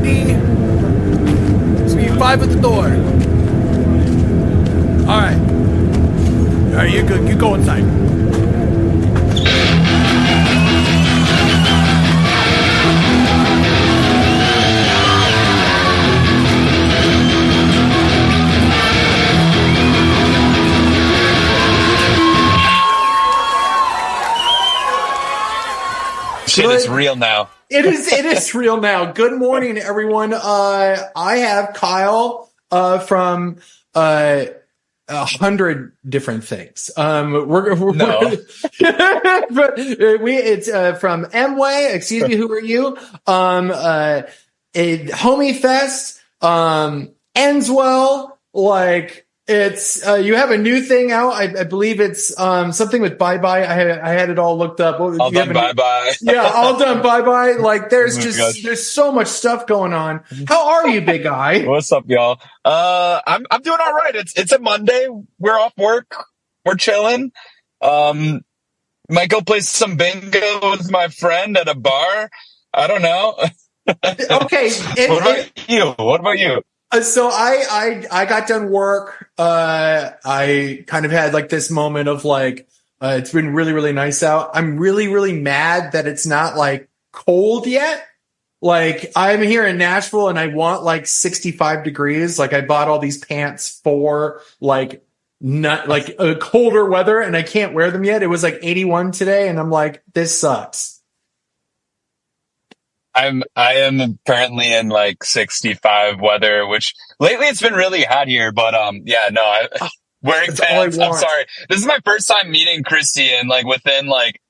CD. It's gonna be 5 at the door. All right. All right, you're good. You go inside. Shit, it's real now. It is real now. Good morning, everyone. I have Kyle from 100 different things. It's from EMWAY. Excuse me, who are you? Homiefest, Endswell, like it's you have a new thing out. I believe it's something with Bye Bye. I had it all looked up. All done Bye Bye. Yeah, all done Bye Bye. Like there's so much stuff going on. How are you, big guy? What's up, y'all? I'm doing all right. It's a Monday. We're off work. We're chilling. Might go play some bingo with my friend at a bar. I don't know. Okay. What about you? So I got done work. I kind of had like this moment of like, it's been really, really nice out. I'm really, really mad that it's not like cold yet. Like I'm here in Nashville and I want like 65 degrees. Like I bought all these pants for like not like a colder weather and I can't wear them yet. It was like 81 today and I'm like, this sucks. I am currently in like 65 weather, which lately it's been really hot here, but wearing pants. I'm sorry. This is my first time meeting Kristy, and like within like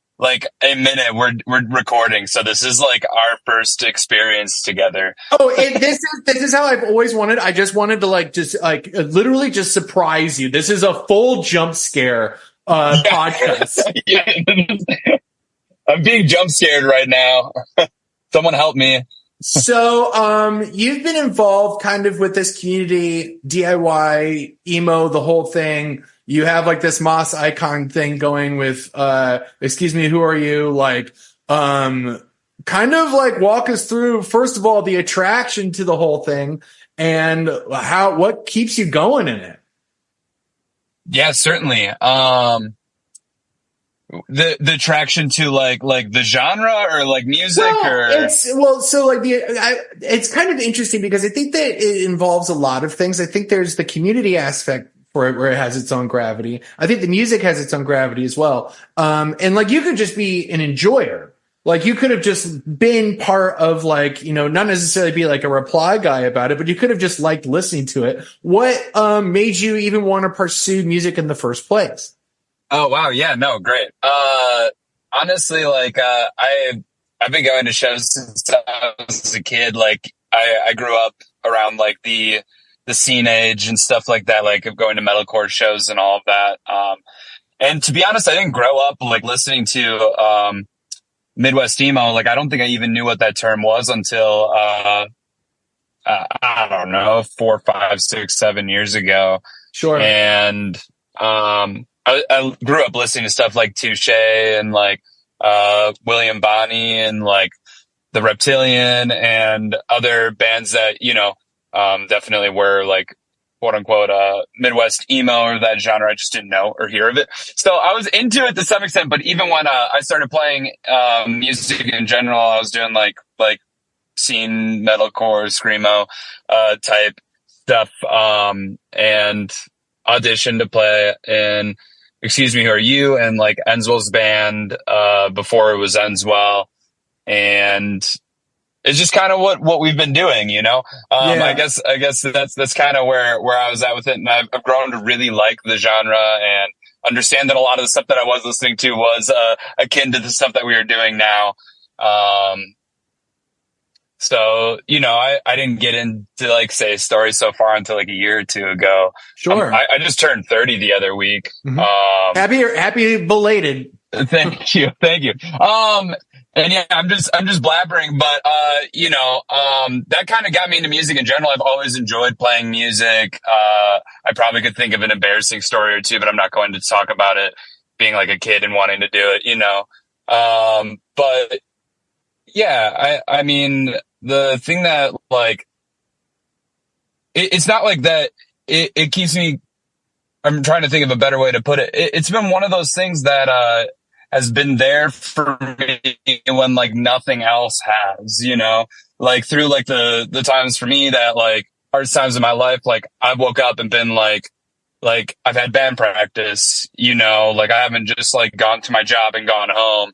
a minute we're recording. So this is like our first experience together. Oh, this is how I've always wanted. I just wanted to literally just surprise you. This is a full jump scare podcast. Yeah. I'm being jump scared right now. Someone help me. So, you've been involved kind of with this community, DIY, emo, the whole thing. You have like this Moss icon thing going with, excuse me, who are you? Like, kind of like walk us through, first of all, the attraction to the whole thing and what keeps you going in it? Yeah, certainly. The attraction to like the genre or like music it's kind of interesting because I think that it involves a lot of things. I think there's the community aspect for it where it has its own gravity. I think the music has its own gravity as well. And like you could just be an enjoyer. Like you could have just been part of like, you know, not necessarily be like a reply guy about it, but you could have just liked listening to it. What made you even want to pursue music in the first place? Oh, wow. Yeah, no, great. Honestly, like, I've been going to shows since I was a kid. Like, I grew up around like the scene age and stuff like that, like of going to metalcore shows and all of that. And to be honest, I didn't grow up like listening to, Midwest emo. Like, I don't think I even knew what that term was until, I don't know, 4, 5, 6, 7 years ago. Sure. And, I grew up listening to stuff like Touche and like William Bonney and like The Reptilian and other bands that, you know, definitely were like quote unquote Midwest emo or that genre. I just didn't know or hear of it. So I was into it to some extent, but even when I started playing music in general, I was doing like scene metalcore, screamo type stuff, and auditioned to play in Excuse Me, Who Are You? And like Endswell's band, before it was Endswell. And it's just kind of what we've been doing, you know? Yeah. I guess that's kind of where I was at with it. And I've grown to really like the genre and understand that a lot of the stuff that I was listening to was, akin to the stuff that we are doing now. So, you know, I didn't get into like say stories so far until like a year or two ago. Sure. I just turned 30 the other week. Mm-hmm. Happy belated. Thank you. And yeah, I'm just blabbering, but, you know, that kind of got me into music in general. I've always enjoyed playing music. I probably could think of an embarrassing story or two, but I'm not going to talk about it being like a kid and wanting to do it, you know? But yeah, I mean, the thing that like, it's not like that. It keeps me, I'm trying to think of a better way to put it. It's been one of those things that, has been there for me when like nothing else has, you know, like through like the times for me that like hardest times in my life, like I woke up and been like I've had band practice, you know, like I haven't just like gone to my job and gone home.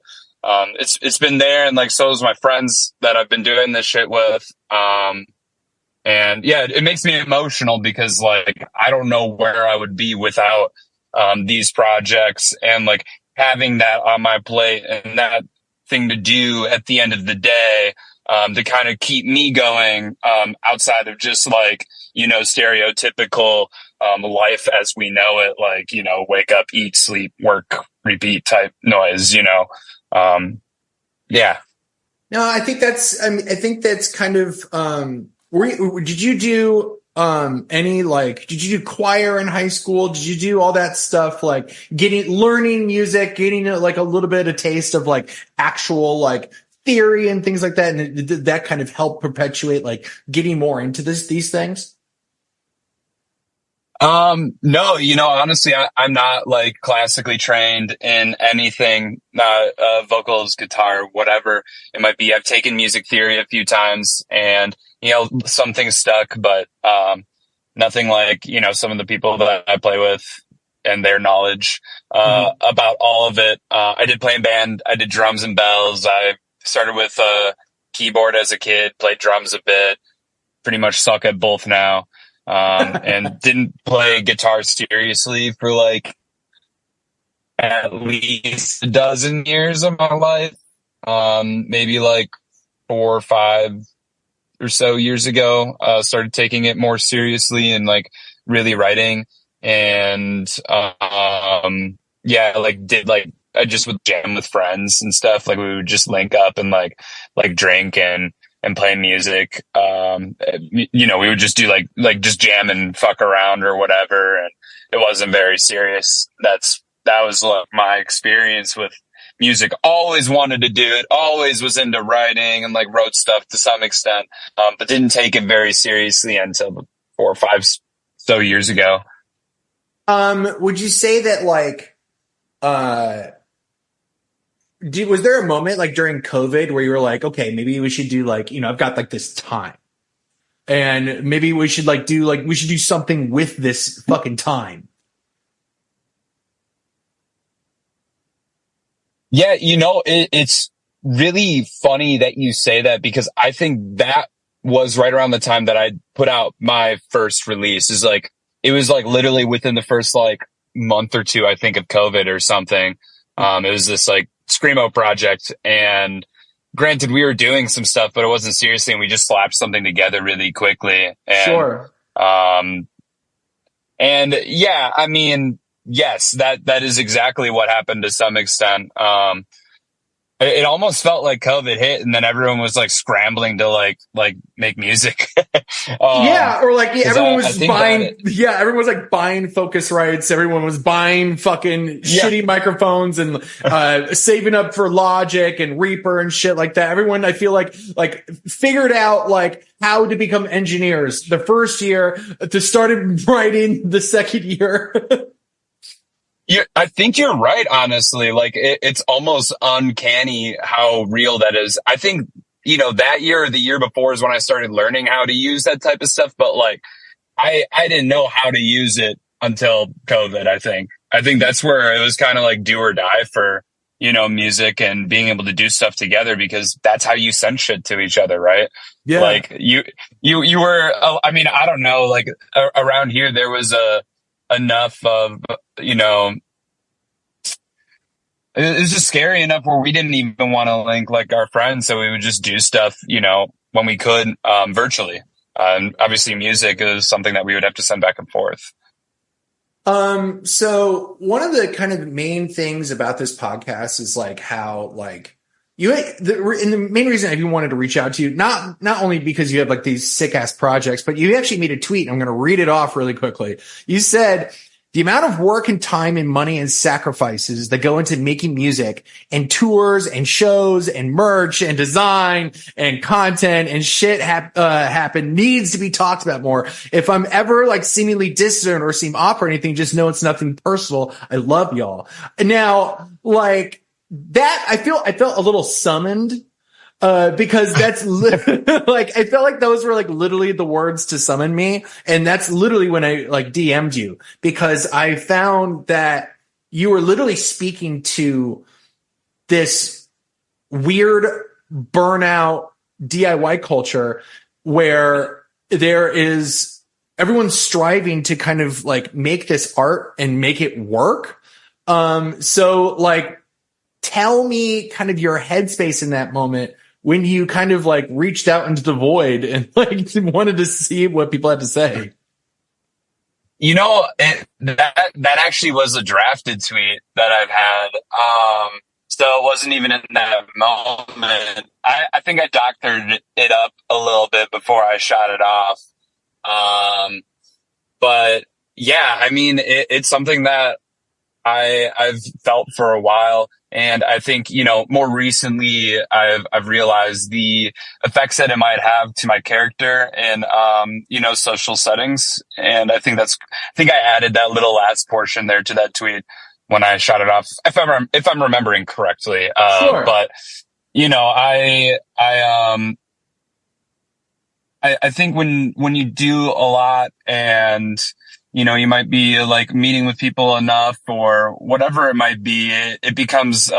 It's been there, and like so is my friends that I've been doing this shit with. And yeah, it makes me emotional because like I don't know where I would be without these projects, and like having that on my plate and that thing to do at the end of the day, to kind of keep me going, outside of just like, you know, stereotypical life as we know it, like, you know, wake up, eat, sleep, work, repeat type noise, you know. Yeah. No, I think that's, I mean, I think that's kind of, did you do, any, like, did you do choir in high school? Did you do all that stuff? Like learning music, getting like a little bit of taste of like actual like theory and things like that. And did that kind of help perpetuate like getting more into these things? No, you know, honestly, I'm not like classically trained in anything, vocals, guitar, whatever it might be. I've taken music theory a few times, and, you know, some things stuck, but, nothing like, you know, some of the people that I play with and their knowledge, about all of it. I did play in band. I did drums and bells. I started with, keyboard as a kid, played drums a bit, pretty much suck at both now. And didn't play guitar seriously for like at least a dozen years of my life. Maybe like 4 or 5 or so years ago, started taking it more seriously and like really writing. And, yeah, like did like, I just would jam with friends and stuff. Like we would just link up and like drink and play music. You know, we would just do like just jam and fuck around or whatever. And it wasn't very serious. That was like my experience with music. Always wanted to do it. Always was into writing and like wrote stuff to some extent. But didn't take it very seriously until 4 or 5 so years ago. Would you say that like, was there a moment like during COVID where you were like, okay, maybe we should do like, you know, I've got like this time and maybe we should like we should do something with this fucking time? Yeah. You know, it's really funny that you say that, because I think that was right around the time that I put out my first release. Is like, it was like literally within the first like month or two, I think, of COVID or something. It was this like screamo project, and granted we were doing some stuff, but it wasn't seriously, and we just slapped something together really quickly. And, sure. And yeah, I mean, yes, that is exactly what happened to some extent. It almost felt like COVID hit, and then everyone was like scrambling to like make music. Yeah, or like everyone was buying. Yeah, everyone was like buying Focusrites. Everyone was buying fucking shitty microphones and saving up for Logic and Reaper and shit like that. Everyone, I feel like figured out like how to become engineers the first year, to started writing the second year. I think you're right, honestly. Like, it's almost uncanny how real that is. I think, you know, that year or the year before is when I started learning how to use that type of stuff. But like, I didn't know how to use it until COVID, I think. I think that's where it was kind of like do or die for, you know, music and being able to do stuff together, because that's how you send shit to each other, right? Yeah. Like you were, I mean, I don't know, like around here, there was enough of, you know, it's just scary enough where we didn't even want to link like our friends. So we would just do stuff, you know, when we could, virtually. And obviously music is something that we would have to send back and forth. So one of the kind of main things about this podcast is like how like and the main reason I even wanted to reach out to you, not only because you have like these sick ass projects, but you actually made a tweet. I'm going to read it off really quickly. You said, the amount of work and time and money and sacrifices that go into making music and tours and shows and merch and design and content and shit happen needs to be talked about more. If I'm ever like seemingly distant or seem off or anything, just know it's nothing personal. I love y'all. Now, like that, I felt a little summoned. Because that's like, I felt like those were like literally the words to summon me. And that's literally when I like DM'd you, because I found that you were literally speaking to this weird burnout DIY culture where everyone's striving to kind of like make this art and make it work. So like, tell me kind of your headspace in that moment when you kind of like reached out into the void and like wanted to see what people had to say. You know, that actually was a drafted tweet that I've had. So it wasn't even in that moment. I think I doctored it up a little bit before I shot it off. But yeah, I mean, it's something that I've felt for a while. And I think, you know, more recently I've realized the effects that it might have to my character in, you know, social settings. And I think I added that little last portion there to that tweet when I shot it off, if I'm remembering correctly. Sure. But, you know, I think when you do a lot and, you know, you might be like meeting with people enough or whatever it might be, it becomes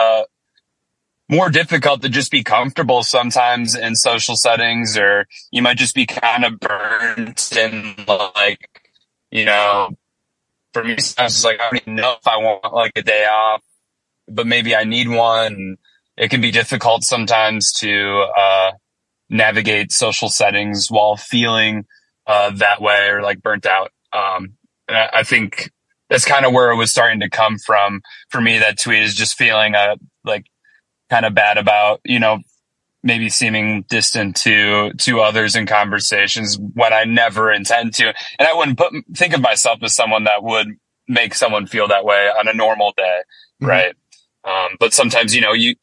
more difficult to just be comfortable sometimes in social settings, or you might just be kind of burnt and like, you know, for me, sometimes it's like, I don't even know if I want like a day off, but maybe I need one. It can be difficult sometimes to navigate social settings while feeling that way or like burnt out. I think that's kind of where it was starting to come from for me. That tweet is just feeling like kind of bad about, you know, maybe seeming distant to others in conversations when I never intend to. And I wouldn't think of myself as someone that would make someone feel that way on a normal day. Mm-hmm. Right. But sometimes, you know, you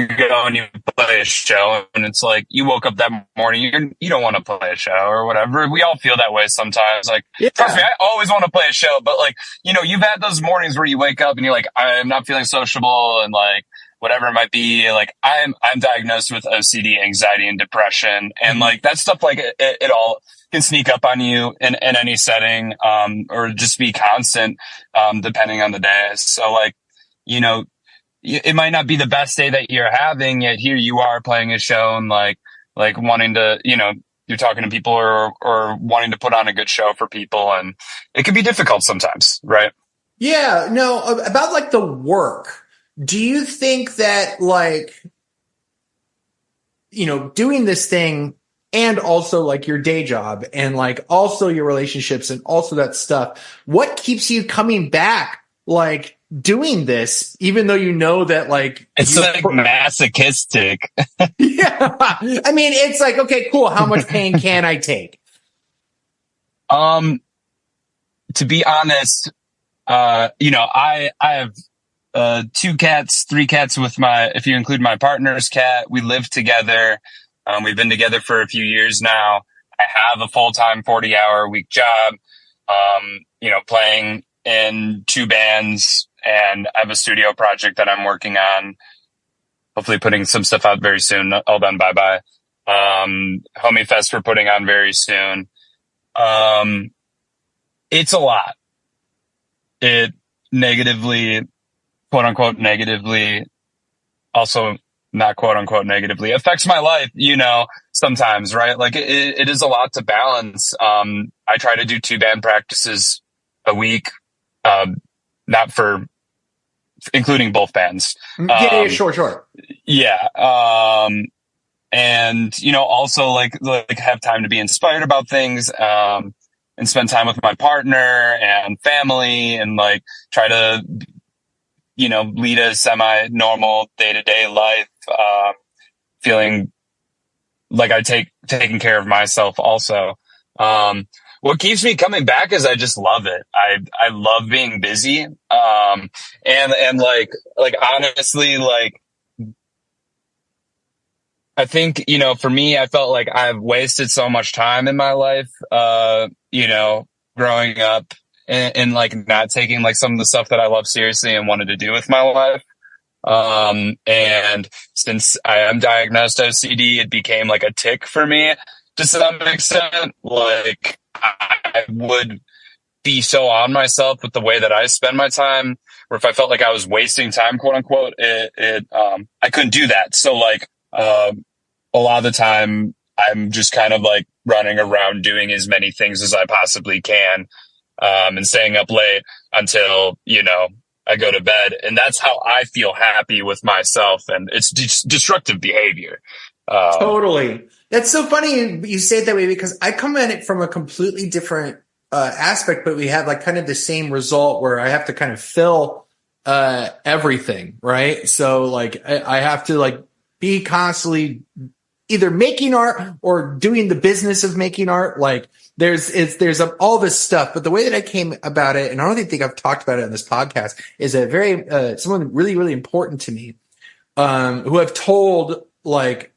go and you play a show and it's like you woke up that morning, you don't want to play a show or whatever. We all feel that way sometimes. Like, trust me, I always want to play a show, but like, you know, you've had those mornings where you wake up and you're like, I'm not feeling sociable and like whatever it might be. Like I'm diagnosed with OCD, anxiety and depression. And like that stuff, like it all can sneak up on you in any setting, or just be constant, depending on the day. So like, you know, it might not be the best day that you're having, yet here you are playing a show and like wanting to, you know, you're talking to people or wanting to put on a good show for people. And it can be difficult sometimes, right? Yeah, no, about like the work. Do you think that like, you know, doing this thing and also like your day job and like also your relationships and also that stuff, what keeps you coming back? Like doing this, even though you know that like it's like masochistic. Yeah. I mean, it's like, okay, cool. How much pain can I take? To be honest, you know, I have 3 cats with if you include my partner's cat. We live together. We've been together for a few years now. I have a full-time 40-hour-a-week job, you know, playing in 2 bands, and I have a studio project that I'm working on, hopefully putting some stuff out very soon. ALLDONEBYEBYE. Homiefest we're putting on very soon. It's a lot. It negatively, quote unquote, negatively, also not quote unquote negatively affects my life, you know, sometimes, right? Like it is a lot to balance. I try to do 2 band practices a week. Not for including both bands. Yeah, sure. Yeah. And you know, also like have time to be inspired about things, and spend time with my partner and family and like try to, you know, lead a semi-normal day-to-day life, feeling like I taking care of myself also. what keeps me coming back is I just love it. I love being busy. And like honestly, like, I think, you know, for me, I felt like I've wasted so much time in my life, you know, growing up and like not taking like some of the stuff that I love seriously and wanted to do with my life. And since I am diagnosed OCD, it became like a tick for me to some extent. Like I would be so on myself with the way that I spend my time, or if I felt like I was wasting time, quote unquote, I couldn't do that. So like, a lot of the time I'm just kind of like running around doing as many things as I possibly can, and staying up late until, you know, I go to bed. And that's how I feel happy with myself. And it's destructive behavior. Totally. That's so funny you say it that way, because I come at it from a completely different aspect, but we have like kind of the same result where I have to kind of fill everything, right? So like I have to like be constantly either making art or doing the business of making art. Like there's all this stuff, but the way that I came about it, and I don't even think I've talked about it on this podcast, is a very someone really, really important to me, who I've told like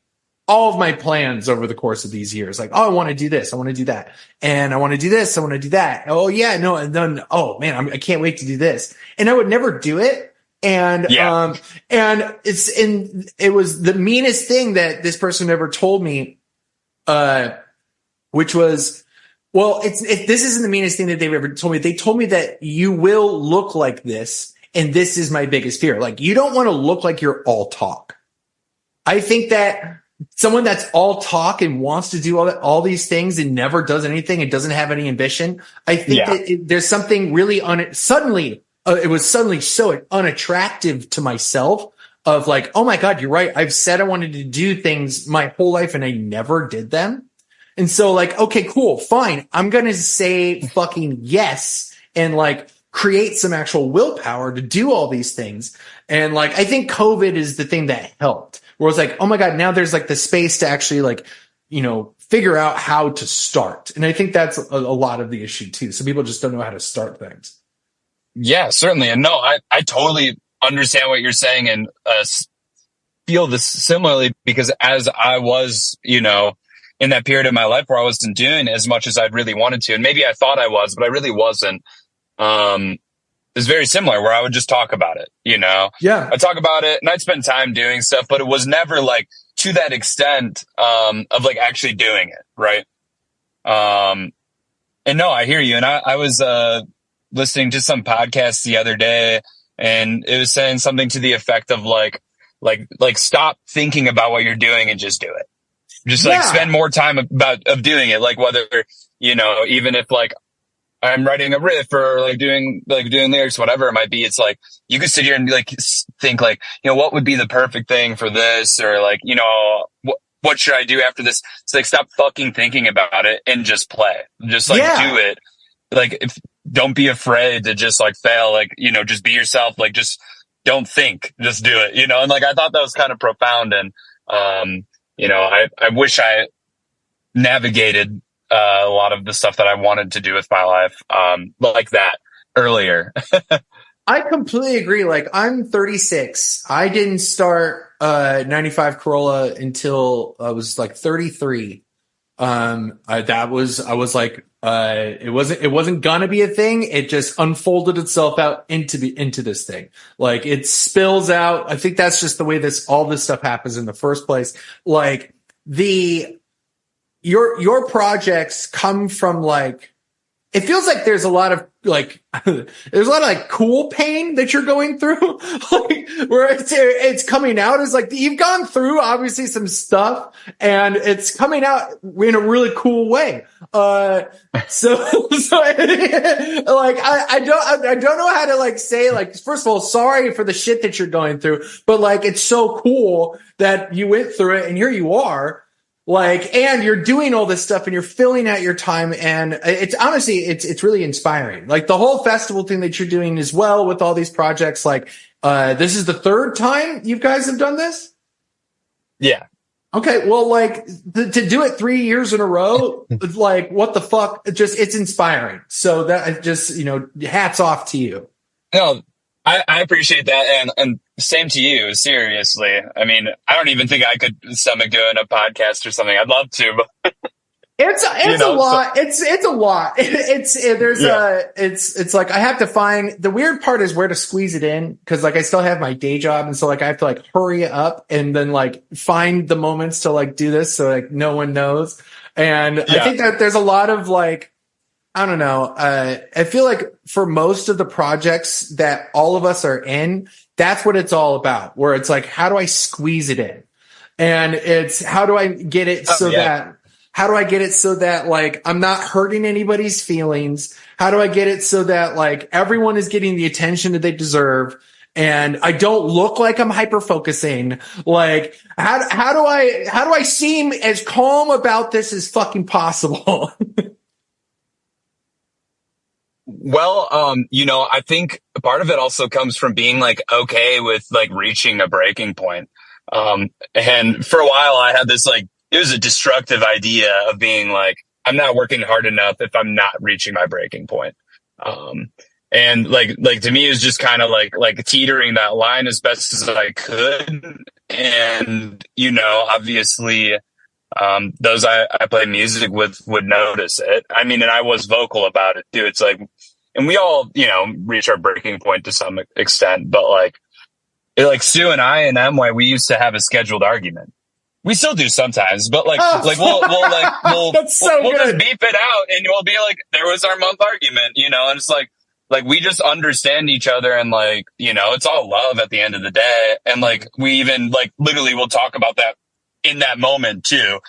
all of my plans over the course of these years. Like, oh, I want to do this, I want to do that, and I want to do this, I want to do that. Oh yeah, no, and then oh man, I can't wait to do this, and I would never do it. And, and it was the meanest thing that this person ever told me, which was, well, this isn't the meanest thing that they've ever told me. They told me that you will look like this. And this is my biggest fear. Like, you don't want to look like you're all talk. I think that someone that's all talk and wants to do all these things and never does anything and doesn't have any ambition, I think that there's something really it was suddenly so unattractive to myself of like, oh my God, you're right. I've said I wanted to do things my whole life and I never did them. And so like, okay, cool, fine. I'm going to say fucking yes and like create some actual willpower to do all these things. And like, I think COVID is the thing that helped, where it's like, oh my God, now there's like the space to actually like, you know, figure out how to start. And I think that's a lot of the issue too. So people just don't know how to start things. Yeah, certainly. And no, I totally understand what you're saying and feel this similarly, because as I was, you know, in that period of my life where I wasn't doing as much as I'd really wanted to, and maybe I thought I was, but I really wasn't. It's very similar where I would just talk about it, you know? Yeah. I'd talk about it and I'd spend time doing stuff, but it was never like to that extent, of like actually doing it. Right. And no, I hear you. And I was, listening to some podcast the other day, and it was saying something to the effect of like stop thinking about what you're doing and just do it. Just like spend more time of doing it. Like whether, you know, even if like I'm writing a riff or like doing lyrics, whatever it might be, it's like you could sit here and like think like, you know, what would be the perfect thing for this, or like, you know, what should I do after this? It's like, stop fucking thinking about it and just play. Just like do it. Like, don't be afraid to just like fail. Like, you know, just be yourself. Like, just don't think, just do it, you know? And like, I thought that was kind of profound. And, you know, I wish I navigated, a lot of the stuff that I wanted to do with my life, like that earlier. I completely agree. Like, I'm 36. I didn't start, 95 Corolla until I was like 33. I was like, it wasn't gonna be a thing. It just unfolded itself out into this thing. Like, it spills out. I think that's just the way all this stuff happens in the first place. Like, your projects come from like, it feels like there's a lot of like, cool pain that you're going through, like, where it's coming out as like, you've gone through obviously some stuff and it's coming out in a really cool way. So like, I don't know how to like say, like, first of all, sorry for the shit that you're going through, but like, it's so cool that you went through it and here you are. Like, and you're doing all this stuff and you're filling out your time. And it's honestly, it's really inspiring. Like, the whole festival thing that you're doing as well with all these projects. Like, this is the third time you guys have done this? Yeah. Okay, well, like to do it 3 years in a row, like what the fuck? It's inspiring. So that I just, hats off to you. No, I appreciate that, and same to you. Seriously, I mean, I don't even think I could stomach doing a podcast or something. I'd love to, but It's a lot. It's a lot. Yeah. It's like I have to find the weird part is where to squeeze it in because like I still have my day job and so like I have to like hurry up and then like find the moments to like do this so like no one knows. And I Yeah. think that there's a lot of like I don't know. I feel like for most of the projects that all of us are in, that's what it's all about. Where it's like, how do I squeeze it in? And it's how do I get it Oh, so yeah. that how do I get it so that like I'm not hurting anybody's feelings? How do I get it so that like everyone is getting the attention that they deserve? And I don't look like I'm hyper focusing. Like how do I seem as calm about this as fucking possible? Well, I think part of it also comes from being like okay with like reaching a breaking point. And for a while I had this like, it was a destructive idea of being like, I'm not working hard enough if I'm not reaching my breaking point. And like to me, it was just kind of like teetering that line as best as I could. And, obviously, those I play music with would notice it. I mean, and I was vocal about it too. It's like, and we all, reach our breaking point to some extent, but like Sue and I and EMWAY, we used to have a scheduled argument. We still do sometimes, but That's so we'll just good. beep it out and we'll be like, there was our month argument, and it's like we just understand each other and like, it's all love at the end of the day. And like, we even like literally will talk about that in that moment too,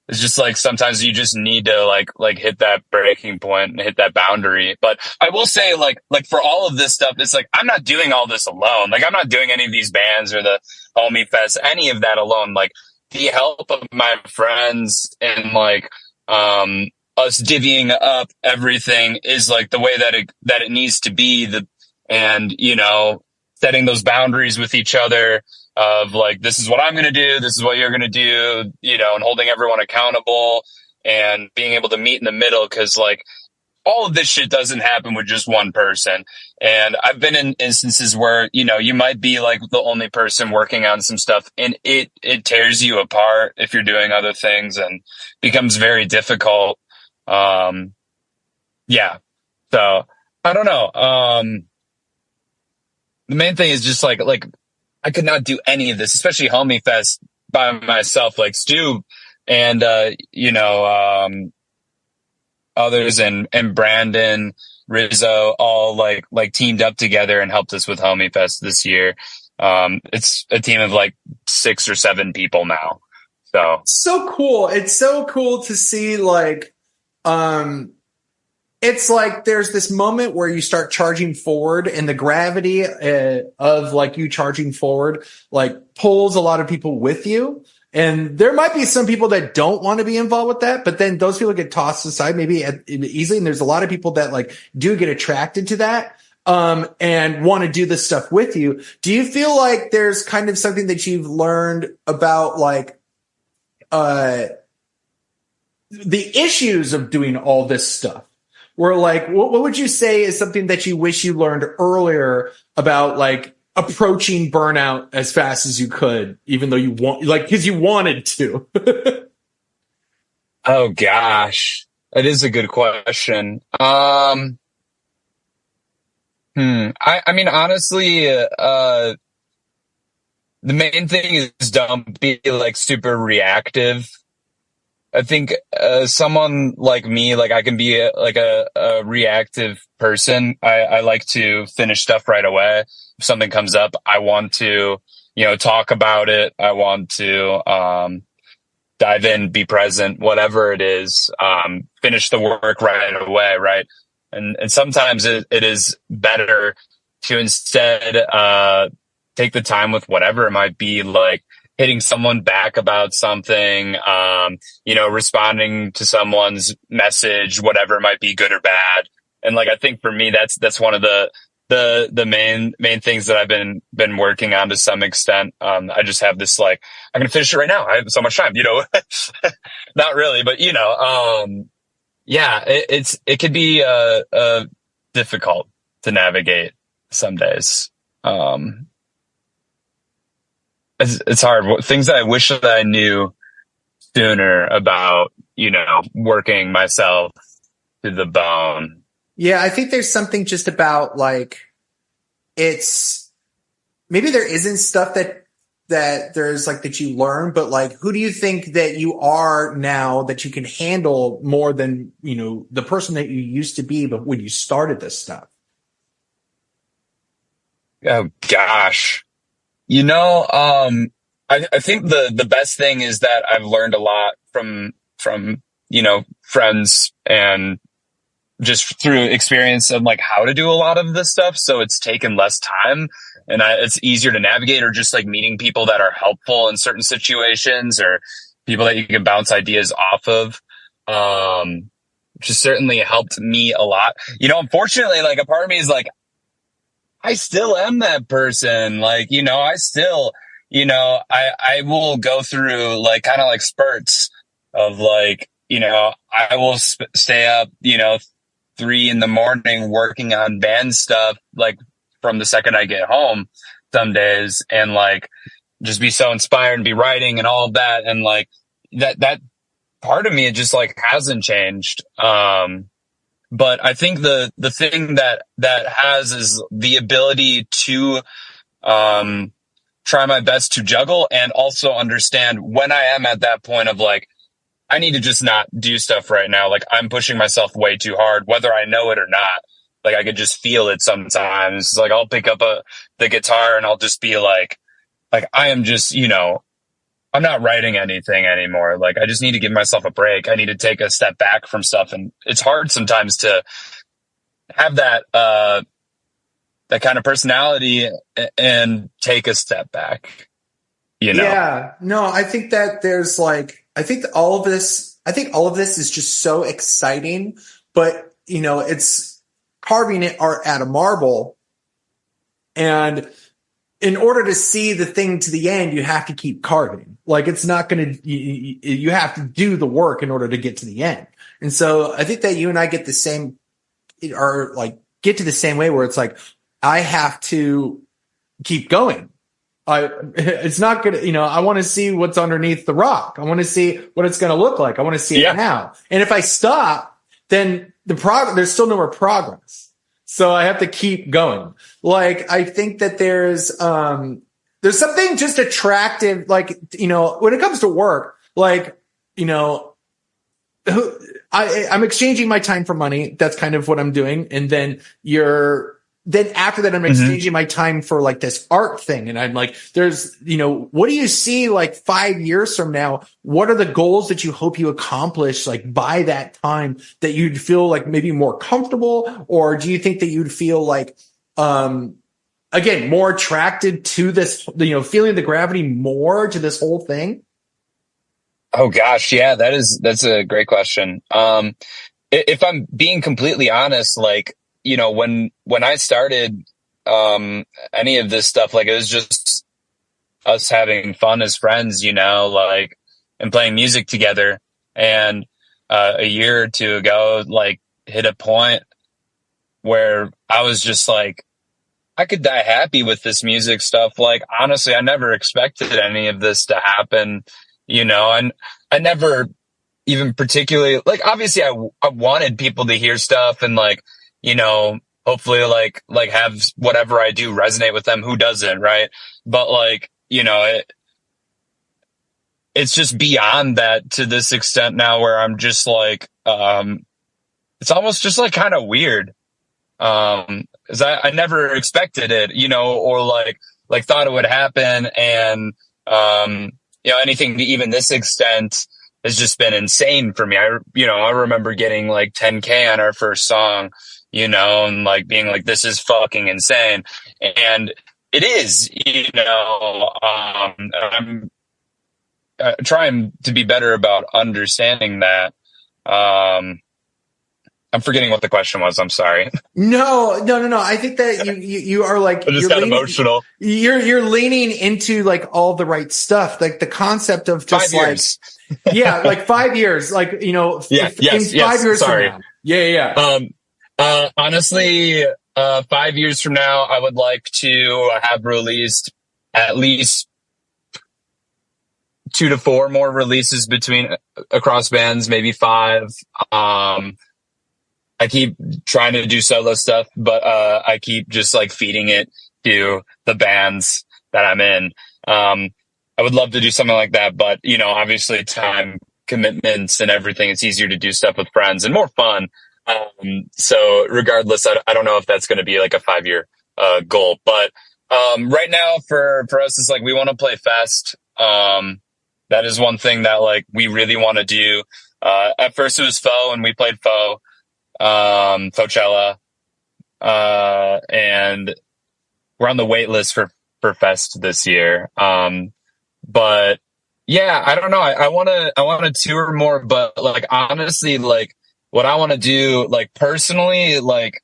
it's just like sometimes you just need to like hit that breaking point and hit that boundary. But I will say like for all of this stuff, it's like I'm not doing all this alone. Like I'm not doing any of these bands or the Homiefest, any of that alone. Like the help of my friends and like us divvying up everything is like the way that it needs to be. And setting those boundaries with each other of like, this is what I'm going to do. This is what you're going to do, and holding everyone accountable and being able to meet in the middle. Cause like all of this shit doesn't happen with just one person. And I've been in instances where, you might be like the only person working on some stuff and it tears you apart if you're doing other things and becomes very difficult. Yeah. So I don't know. The main thing is just like I could not do any of this, especially Homiefest by myself, like Stu and, others and Brandon, Rizzo, all like teamed up together and helped us with Homiefest this year. It's a team of like 6 or 7 people now. So So cool. It's so cool to see like, it's like there's this moment where you start charging forward and the gravity of like you charging forward like pulls a lot of people with you. And there might be some people that don't want to be involved with that, but then those people get tossed aside maybe easily. And there's a lot of people that like do get attracted to that and want to do this stuff with you. Do you feel like there's kind of something that you've learned about like the issues of doing all this stuff? Where like, what would you say is something that you wish you learned earlier about like approaching burnout as fast as you could, even though you want, like, because you wanted to? oh gosh, that is a good question. I mean, honestly, the main thing is don't be like super reactive. I think someone like me, like I can be a reactive person. I like to finish stuff right away. If something comes up, I want to, talk about it. I want to dive in, be present, whatever it is, finish the work right away, right? And sometimes it is better to instead take the time with whatever it might be, like hitting someone back about something, responding to someone's message, whatever it might be, good or bad. And like, I think for me, that's one of the the main things that I've been working on to some extent. I just have this like, I'm gonna finish it right now. I have so much time, not really, but yeah, it could be difficult to navigate some days. It's hard. Things that I wish that I knew sooner about, working myself to the bone. Yeah, I think there's something just about like it's maybe there isn't stuff that there's like that you learn, but like who do you think that you are now that you can handle more than, the person that you used to be but when you started this stuff? Oh gosh. I think the best thing is that I've learned a lot from friends and just through experience of like how to do a lot of this stuff. So it's taken less time and it's easier to navigate, or just like meeting people that are helpful in certain situations, or people that you can bounce ideas off of. Which has certainly helped me a lot. Unfortunately, like a part of me is like, I still am that person. Like, I still, I will go through like kind of like spurts of like, I will stay up, 3 a.m. working on band stuff, like from the second I get home some days, and like just be so inspired and be writing and all of that. And like that part of me, it just like hasn't changed. But I think the thing that has is the ability to, try my best to juggle and also understand when I am at that point of like, I need to just not do stuff right now. Like I'm pushing myself way too hard, whether I know it or not. Like I could just feel it sometimes. Like I'll pick up the guitar and I'll just be like I am just, I'm not writing anything anymore. Like I just need to give myself a break. I need to take a step back from stuff. And it's hard sometimes to have that kind of personality and take a step back, Yeah, no, I think that there's like, I think all of this is just so exciting, but it's carving it art out of marble. And in order to see the thing to the end, you have to keep carving. Like it's not going to, you have to do the work in order to get to the end. And so I think that you and I get the same, or like get to the same way where it's like, I have to keep going. It's not gonna, I want to see what's underneath the rock. I want to see what it's going to look like. I want to see it now. And if I stop, then there's still no more progress. So I have to keep going. Like, I think that there's something just attractive, like, when it comes to work, like, I'm exchanging my time for money. That's kind of what I'm doing. And then then after that, I'm exchanging my time for like this art thing. And I'm like, there's, what do you see like 5 years from now? What are the goals that you hope you accomplish like by that time that you'd feel like maybe more comfortable? Or do you think that you'd feel like, again, more attracted to this, feeling the gravity more to this whole thing? Oh gosh. Yeah, that's a great question. If I'm being completely honest, like, when I started, any of this stuff, like it was just us having fun as friends, like, and playing music together. And, a year or two ago, like hit a point where I was just like, I could die happy with this music stuff. Like, honestly, I never expected any of this to happen, and I never even particularly, like, obviously I wanted people to hear stuff and like, hopefully like have whatever I do resonate with them. Who doesn't, right? But like, it's just beyond that to this extent now where I'm just like, it's almost just like kind of weird. 'Cause I never expected it, or like thought it would happen. And, anything to even this extent has just been insane for me. I remember getting like 10K on our first song, and like being like, this is fucking insane. And it is, I'm trying to be better about understanding that. I'm forgetting what the question was. I'm sorry. No. I think that you are like, I just got emotional. You're leaning into like all the right stuff. Like the concept of just 5 years. yeah, like 5 years, like, you know, Yeah. Yes. in 5 years Sorry. from now. Yeah. Honestly, 5 years from now, I would like to have released at least 2 to 4 more releases across bands, maybe 5. I keep trying to do solo stuff, but I keep just like feeding it to the bands that I'm in. I would love to do something like that, but you know, obviously time commitments and everything, it's easier to do stuff with friends and more fun. So regardless, I don't know if that's going to be like a 5-year goal, but right now for us, it's like we want to play Fest. That is one thing that like we really want to do. At first it was Faux, and we played Faux, Fauchella, and we're on the wait list for Fest this year. But yeah, I don't know. I want to tour more, but like honestly, like what I want to do, like personally, like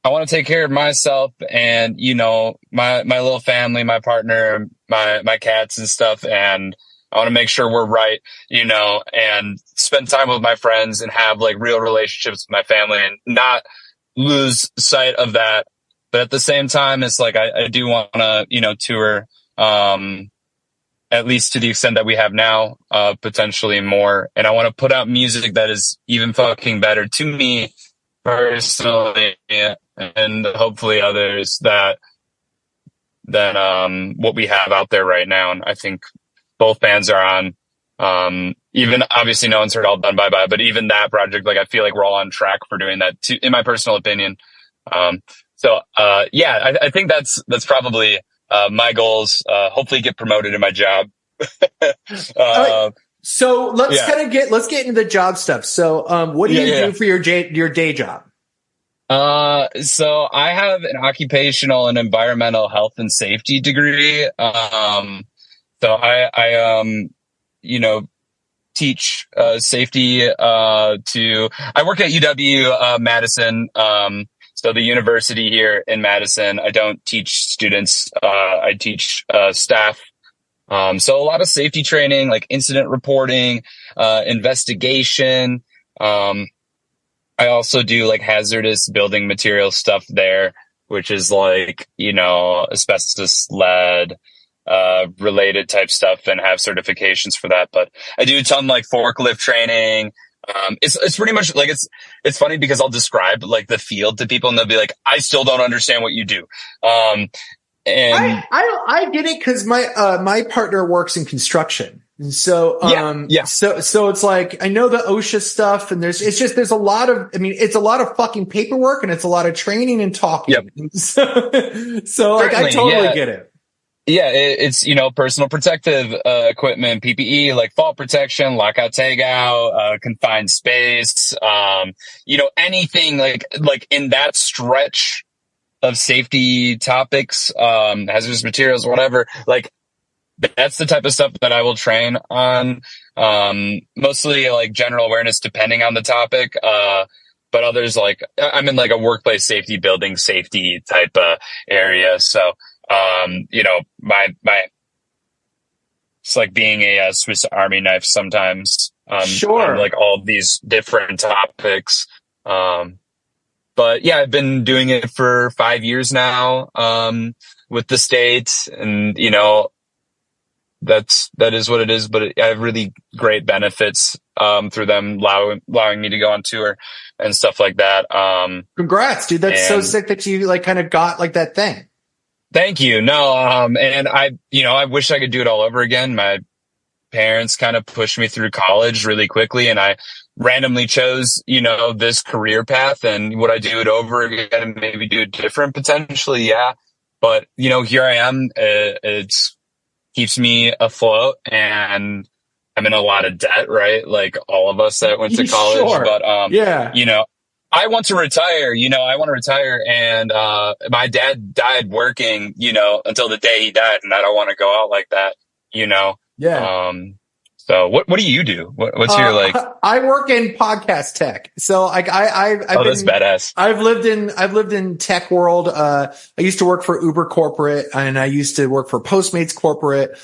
I want to take care of myself and, you know, my little family, my partner, my cats and stuff. And I want to make sure we're right, you know, and spend time with my friends and have like real relationships with my family and not lose sight of that. But at the same time, it's like, I do want to, you know, tour, at least to the extent that we have now, potentially more. And I want to put out music that is even fucking better to me personally, and hopefully others than what we have out there right now. And I think both bands are on, even obviously no one's heard All Done Bye Bye, but even that project, like I feel like we're all on track for doing that too, in my personal opinion. Yeah, I think that's probably my goals. Hopefully get promoted in my job. So let's get into the job stuff. So, what do you do for your day job? So I have an occupational and environmental health and safety degree. So I you know, teach, safety, I work at UW, Madison. So the university here in Madison, I don't teach students, I teach, staff. So a lot of safety training, like incident reporting, investigation. I also do like hazardous building material stuff there, which is like, you know, asbestos, lead, related type stuff, and have certifications for that. But I do a ton like forklift training. It's pretty much like, it's funny because I'll describe like the field to people and they'll be like, I still don't understand what you do. And I get it. Cause my partner works in construction. And so, so it's like, I know the OSHA stuff and there's a lot of, I mean, it's a lot of fucking paperwork and it's a lot of training and talking. Yep. So like, I totally get it. Yeah, it's, you know, personal protective equipment, PPE, like fall protection, lockout, tagout, confined space, you know, anything like in that stretch of safety topics, hazardous materials, whatever, like that's the type of stuff that I will train on. Mostly like general awareness depending on the topic. But others, like I'm in like a workplace safety, building safety type area. So, you know, it's like being a Swiss Army knife sometimes. Sure. On, like all these different topics. But yeah, I've been doing it for 5 years now, with the state, and you know, that is what it is, but I have really great benefits, through them allowing me to go on tour and stuff like that. Congrats, dude. That's so sick that you like kind of got like that thing. Thank you. No, and I wish I could do it all over again. My parents kind of pushed me through college really quickly, and I randomly chose, you know, this career path. And would I do it over again and maybe do it different potentially? Yeah. But, you know, here I am. It's keeps me afloat, and I'm in a lot of debt, right? Like all of us that went to college. Sure. But, you know, I want to retire, and, my dad died working, you know, until the day he died, and I don't want to go out like that, you know? Yeah. So what do you do? What's your like? I work in podcast tech. So like That's badass. I've lived in tech world. I used to work for Uber corporate and I used to work for Postmates corporate.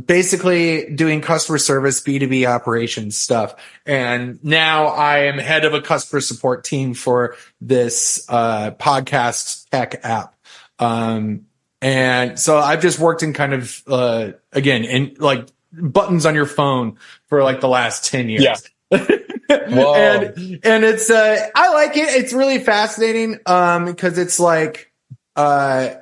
Basically doing customer service, B2B operations stuff. And now I am head of a customer support team for this, podcast tech app. And so I've just worked in kind of, again, in like buttons on your phone for like the last 10 years. Yeah. Whoa. And it's, I like it. It's really fascinating, because it's like, I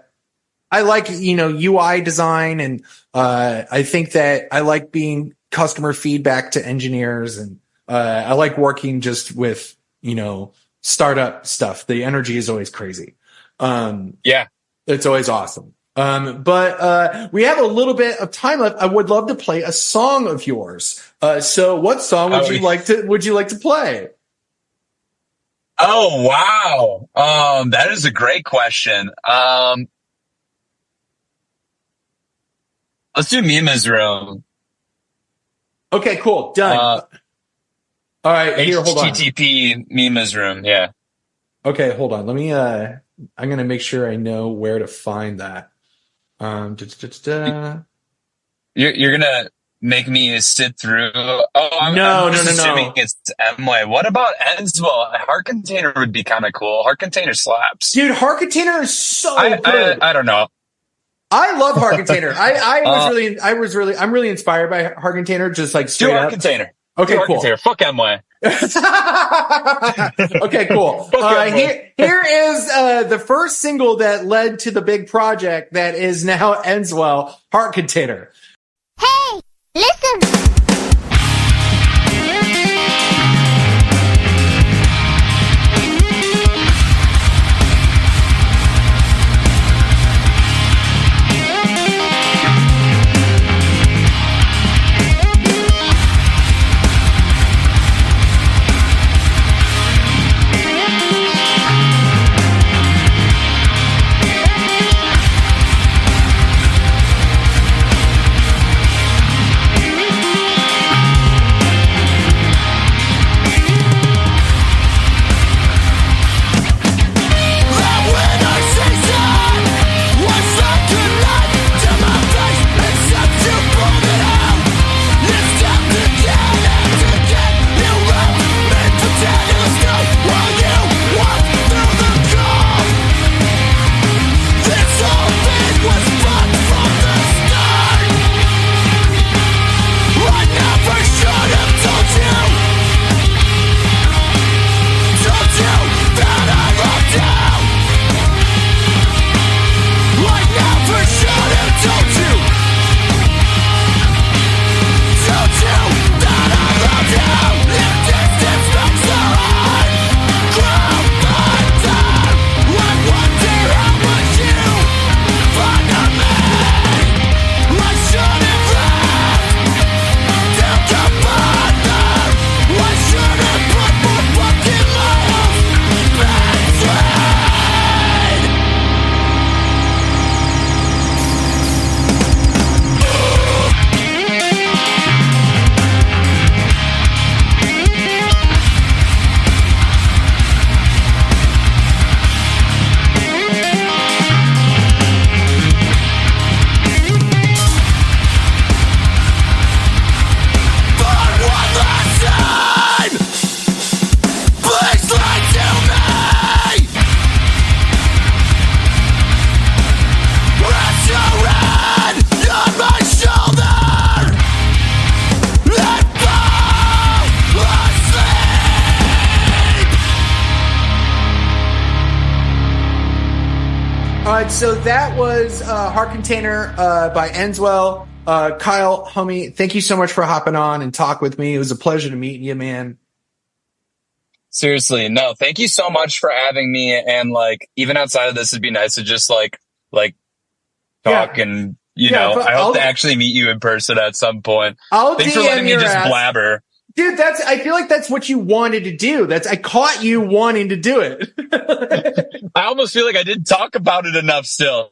like, UI design and, I think that I like being customer feedback to engineers and, I like working just with, startup stuff. The energy is always crazy. Yeah. It's always awesome. But we have a little bit of time left. I would love to play a song of yours. So what song would you like to play? Oh, wow. That is a great question. Let's do Mima's Room. Okay, cool. Done. All right. Here, hold on. HTTP Mima's Room. Yeah. Okay, hold on. Let me, I'm going to make sure I know where to find that. You're gonna make me sit through. I'm assuming it's EMWAY. What about Endswell? Heart Container would be kind of cool. Heart Container slaps, dude. Heart Container is so good. I don't know. I love Heart Container. I'm really inspired by Heart Container. Just like straight Heart up. Container. Okay, Heart cool. Container. Fuck EMWAY. Okay, cool. Here is the first single that led to the big project that is now Endswell, Heart Container. Hey, listen. So that was Heart Container by Endswell. Kyle, homie, thank you so much for hopping on and talk with me. It was a pleasure to meet you, man. Seriously, no, thank you so much for having me. And like, even outside of this, it'd be nice to just like talk and, I hope to actually meet you in person at some point. Thanks for letting me just blabber. Dude, I feel like that's what you wanted to do. I caught you wanting to do it. I almost feel like I didn't talk about it enough still.